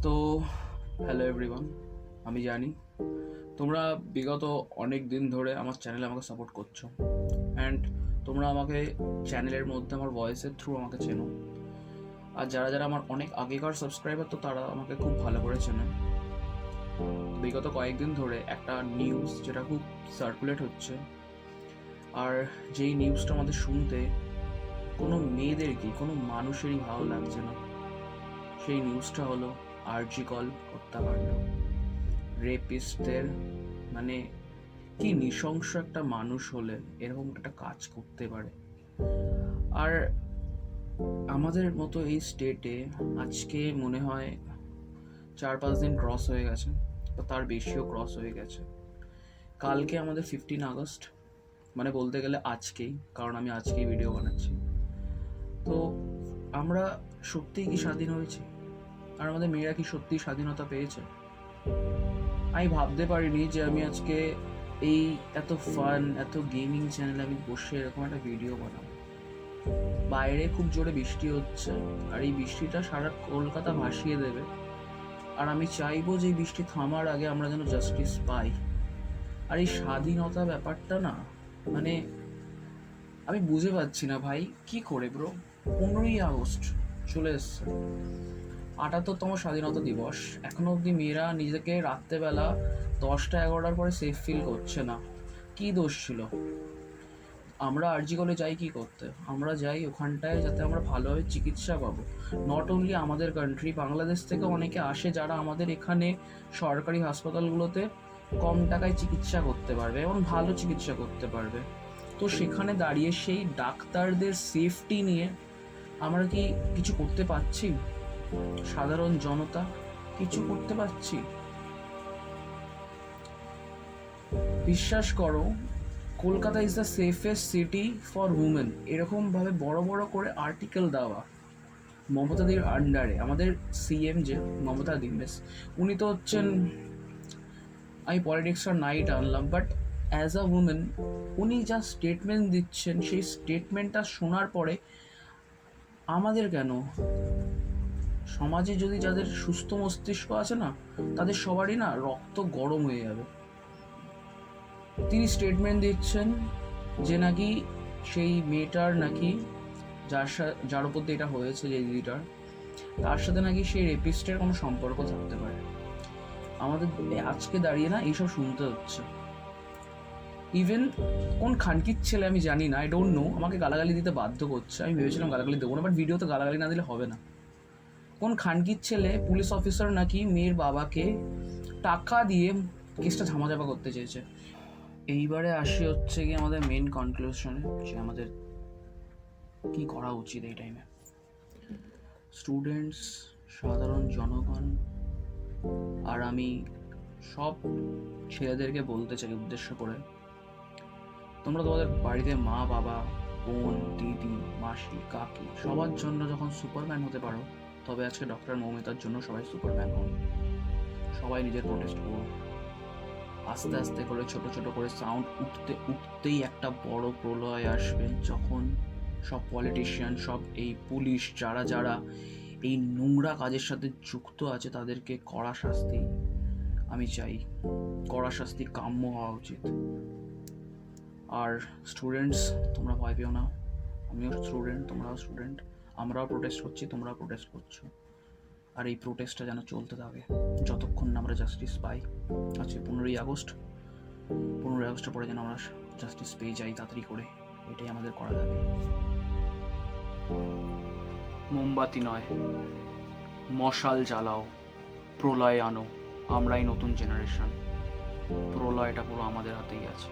তো hello everyone, আমি জানি তোমরা বিগত অনেক দিন ধরে আমার চ্যানেলে আমাকে সাপোর্ট করছো অ্যান্ড তোমরা আমাকে চ্যানেলের মধ্যে আমার ভয়েসের থ্রু আমাকে চেনো। আর যারা যারা আমার অনেক আগেকার সাবস্ক্রাইবার, তো তারা আমাকে খুব ভালো করে চেনে। বিগত কয়েকদিন ধরে একটা নিউজ যেটা খুব সার্কুলেট হচ্ছে, আর যেই নিউজটা আমাদের শুনতে কোনো মেয়েদেরকে, কোনো মানুষেরই ভালো লাগছে না। সেই নিউজটা হলো আরজি কল হত্যাকাণ্ড। রেপিস্টদের, মানে কি নৃশংস একটা মানুষ হলে এরকম একটা কাজ করতে পারে। আর আমাদের মতো এই স্টেটে আজকে মনে হয় 4-5 দিন ক্রস হয়ে গেছে, বা তার বেশিও ক্রস হয়ে গেছে। কালকে আমাদের 15 আগস্ট, মানে বলতে গেলে আজকেই, কারণ আমি আজকেই ভিডিও বানাচ্ছি। তো আমরা সত্যিই কি স্বাধীন হয়েছি? আর আমাদের মেয়েরা কি সত্যিই স্বাধীনতা পেয়েছে? আমি ভাবতে পারিনি যে আমি আজকে এই এত ফান, এত গেমিং চ্যানেলে আমি বসে এরকম একটা ভিডিও বানাবো। বাইরে খুব জোরে বৃষ্টি হচ্ছে, আর এই বৃষ্টিটা সারা কলকাতা ভাসিয়ে দেবে। আর আমি চাইবো যে এই বৃষ্টি থামার আগে আমরা যেন জাস্টিস পাই। আর এই স্বাধীনতা ব্যাপারটা না, মানে আমি বুঝে পাচ্ছি না ভাই, কি করে ব্রো। 15ই আগস্ট চলে এসছে, 78তম স্বাধীনতা দিবস। এখনো অবধি মেয়েরা নিজেকে রাত্রেবেলা 10টা-11টার পরে সেফ ফিল করছে না। কি দোষ ছিল? আমরা আরজি কলে যাই কি করতে? আমরা যাই ওখানটায় যাতে আমরা ভালোভাবে চিকিৎসা পাবো। নট অনলি আমাদের কান্ট্রি, বাংলাদেশ থেকে অনেকে আসে যারা আমাদের এখানে সরকারি হাসপাতালগুলোতে কম টাকায় চিকিৎসা করতে পারবে এবং ভালো চিকিৎসা করতে পারবে। তো সেখানে দাঁড়িয়ে সেই ডাক্তারদের সেফটি নিয়ে আমরা কি কিছু করতে পারছি? সাধারণ জনতা কিছু করতে পারছি? বিশ্বাস করো, Kolkata is the safest city for women, এরকমভাবে বড় বড় করে আর্টিকেল দেওয়া মমতাদির আন্ডারে। আমাদের সিএম যে মমতা দিনেশ, উনি তো হচ্ছেন, আমি পলিটিক্সটা নাই টানলাম, বাট অ্যাজ আ উমেন উনি যা স্টেটমেন্ট দিচ্ছেন, সেই স্টেটমেন্টটা শোনার পরে আমাদের কেন, সমাজে যদি যাদের সুস্থ মস্তিষ্ক আছে না, তাদের সবারই না রক্ত গরম হয়ে যাবে। তিনি স্টেটমেন্ট দিচ্ছেন যে নাকি সেই মেয়েটার নাকি যার উপর দিয়ে এটা হয়েছে, যে দিদিটার, তার সাথে নাকি সেই রেপিস্টের কোনো সম্পর্ক থাকতে পারে। আমাদের আজকে দাঁড়িয়ে না এইসব শুনতে হচ্ছে। ইভেন কোন খানকির ছেলে আমি জানি না, আই ডোন্ট নো, আমাকে গালাগালি দিতে বাধ্য করছে। আমি ভেবেছিলাম গালাগালি দেবো না, বাট ভিডিওতে গালাগালি না দিলে হবে না। কোন খানকির ছেলে পুলিশ অফিসার নাকি মেয়ের বাবাকে টাকা দিয়ে কেসটা ঝামাঝাপা করতে চেয়েছে। এইবারে আসি হচ্ছে কি আমাদের মেন কনক্লুশনে, যে আমাদের কি করা উচিত এই টাইমে। স্টুডেন্টস, সাধারণ জনগণ, আর আমি সব ছেলেদেরকে বলতে চাই উদ্দেশ্য করে, তোমরা তোমাদের বাড়িতে মা বাবা, বোন, দিদি, মাসি, কাকি সবার জন্য যখন সুপারম্যান হতে পারো, তবে আজকে ডক্টর মৌমিতার জন্য সবাই সুপারম্যান হন। সবাই নিজের প্রোটেস্ট করুন। আস্তে আস্তে করে, ছোট ছোট করে সাউন্ড উঠতে উঠতেই একটা বড় প্রলয় আসবে, যখন সব পলিটিশিয়ান, সব এই পুলিশ, যারা যারা এই নোংরা কাজের সাথে যুক্ত আছে, তাদেরকে কড়া শাস্তি আমি চাই। কড়া শাস্তি কাম্য হওয়া উচিত। আর স্টুডেন্টস, তোমরা ভয় পেও না, আমিও স্টুডেন্ট, তোমরাও স্টুডেন্ট, আমরাও প্রোটেস্ট করছি, তোমরাও প্রোটেস্ট করছো। আর এই প্রোটেস্টটা যেন চলতে থাকে যতক্ষণ না আমরা জাস্টিস পাই। আজকে 15ই আগস্ট, 15ই আগস্টের পরে যেন আমরা জাস্টিস পেয়ে যাই তাড়াতাড়ি করে, এটাই আমাদের করা যাবে। মোমবাতি নয়, মশাল জ্বালাও, প্রলয় আনো, আমরাই নতুন জেনারেশন। প্রলয়টা পুরো আমাদের হাতেই আছে।